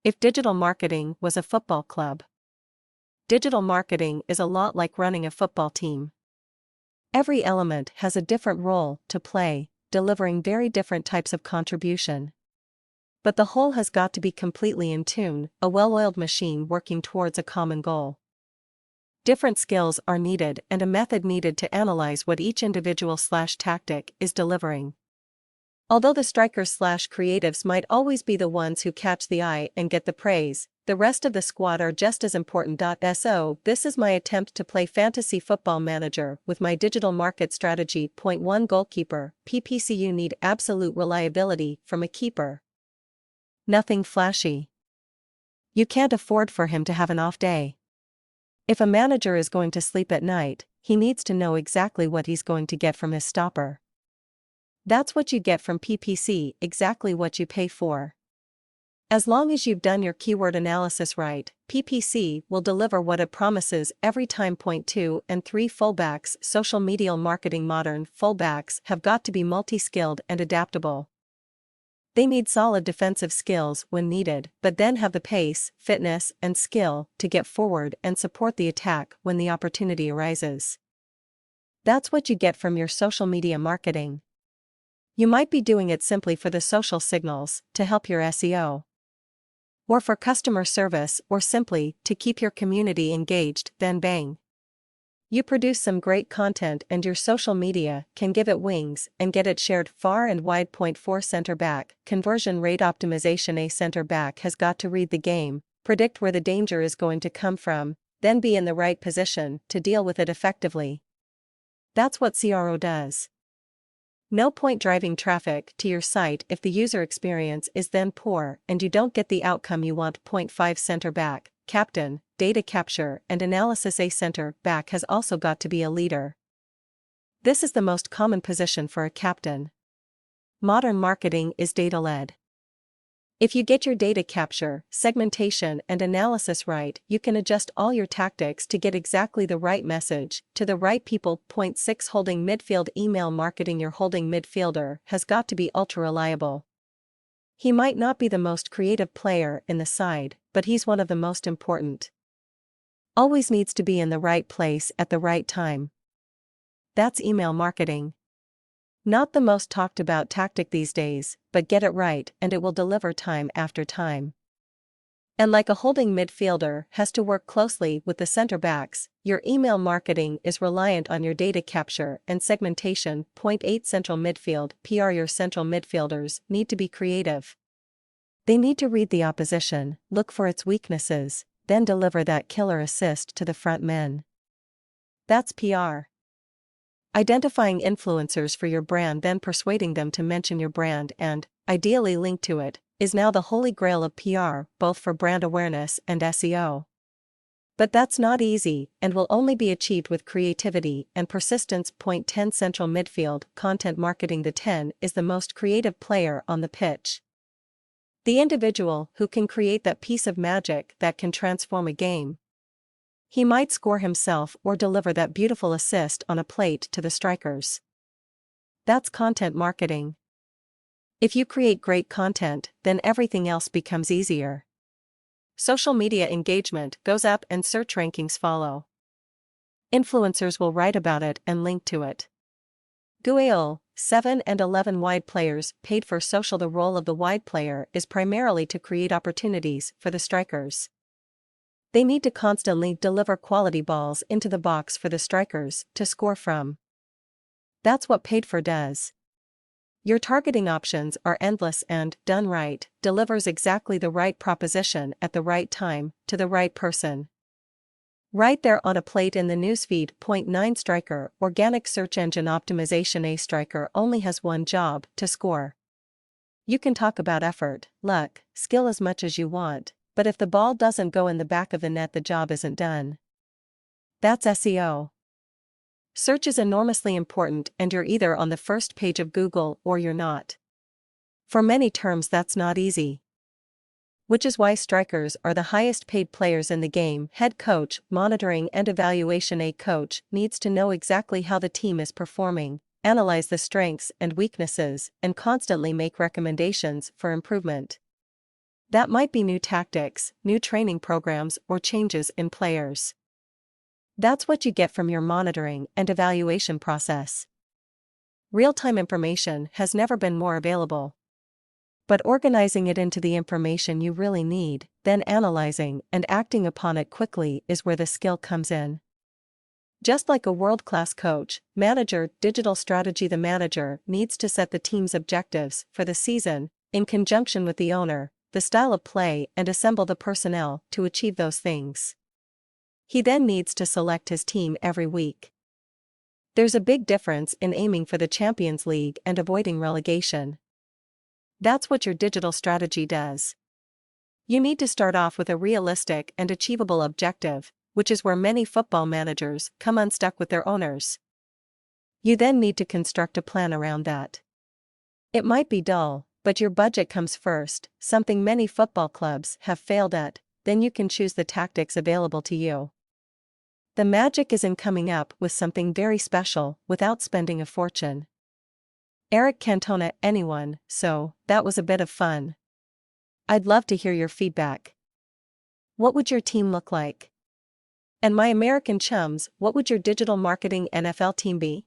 If digital marketing was a football club, digital marketing is a lot like running a football team. Every element has a different role to play, delivering very different types of contribution. But the whole has got to be completely in tune, a well-oiled machine working towards a common goal. Different skills are needed and a method needed to analyze what each individual/tactic is delivering. Although the strikers/creatives might always be the ones who catch the eye and get the praise, the rest of the squad are just as important. So, this is my attempt to play fantasy football manager with my digital market strategy. Point 1 Goalkeeper, PPC. You need absolute reliability from a keeper. Nothing flashy. You can't afford for him to have an off day. If a manager is going to sleep at night, he needs to know exactly what he's going to get from his stopper. That's what you get from PPC, exactly what you pay for. As long as you've done your keyword analysis right, PPC will deliver what it promises every time. Point 2 and 3 Fullbacks, social media marketing. Modern fullbacks have got to be multi-skilled and adaptable. They need solid defensive skills when needed, but then have the pace, fitness, and skill to get forward and support the attack when the opportunity arises. That's what you get from your social media marketing. You might be doing it simply for the social signals, to help your SEO, or for customer service, or simply to keep your community engaged. Then bang, you produce some great content and your social media can give it wings and get it shared far and wide. Point 4 Center back, conversion rate optimization. A center back has got to read the game, predict where the danger is going to come from, then be in the right position to deal with it effectively. That's what CRO does. No point driving traffic to your site if the user experience is then poor and you don't get the outcome you want. Point 5 Center back, captain, data capture and analysis. A center back has also got to be a leader. This is the most common position for a captain. Modern marketing is data-led. If you get your data capture, segmentation and analysis right, you can adjust all your tactics to get exactly the right message to the right people. Point 6 Holding midfield, email marketing. Your holding midfielder has got to be ultra-reliable. He might not be the most creative player in the side, but he's one of the most important. Always needs to be in the right place at the right time. That's email marketing. Not the most talked about tactic these days, but get it right and it will deliver time after time. And like a holding midfielder has to work closely with the center backs, your email marketing is reliant on your data capture and segmentation. Point 8 Central midfield, PR. Your central midfielders need to be creative. They need to read the opposition, look for its weaknesses, then deliver that killer assist to the front men. That's PR. Identifying influencers for your brand, then persuading them to mention your brand and, ideally, link to it, is now the holy grail of PR, both for brand awareness and SEO. But that's not easy and will only be achieved with creativity and persistence. Point 10 Central midfield, content marketing. The 10 is the most creative player on the pitch. The individual who can create that piece of magic that can transform a game. He might score himself or deliver that beautiful assist on a plate to the strikers. That's content marketing. If you create great content, then everything else becomes easier. Social media engagement goes up and search rankings follow. Influencers will write about it and link to it. Guayol, 7 and 11 wide players paid for social. The role of the wide player is primarily to create opportunities for the strikers. They need to constantly deliver quality balls into the box for the strikers to score from. That's what paid for does. Your targeting options are endless and, done right, delivers exactly the right proposition at the right time, to the right person. Right there on a plate in the newsfeed. Point 9 Striker, organic search engine optimization. A striker only has one job, to score. You can talk about effort, luck, skill as much as you want, but if the ball doesn't go in the back of the net, the job isn't done. That's SEO. Search is enormously important and you're either on the first page of Google or you're not. For many terms that's not easy. Which is why strikers are the highest paid players in the game. Head coach, monitoring and evaluation. A coach needs to know exactly how the team is performing, analyze the strengths and weaknesses, and constantly make recommendations for improvement. That might be new tactics, new training programs, or changes in players. That's what you get from your monitoring and evaluation process. Real-time information has never been more available. But organizing it into the information you really need, then analyzing and acting upon it quickly is where the skill comes in. Just like a world-class coach, manager, digital strategy, the manager needs to set the team's objectives for the season, in conjunction with the owner, the style of play, and assemble the personnel to achieve those things. He then needs to select his team every week. There's a big difference in aiming for the Champions League and avoiding relegation. That's what your digital strategy does. You need to start off with a realistic and achievable objective, which is where many football managers come unstuck with their owners. You then need to construct a plan around that. It might be dull, but your budget comes first, something many football clubs have failed at, then you can choose the tactics available to you. The magic is in coming up with something very special without spending a fortune. Eric Cantona, anyone, so that was a bit of fun. I'd love to hear your feedback. What would your team look like? And my American chums, what would your digital marketing NFL team be?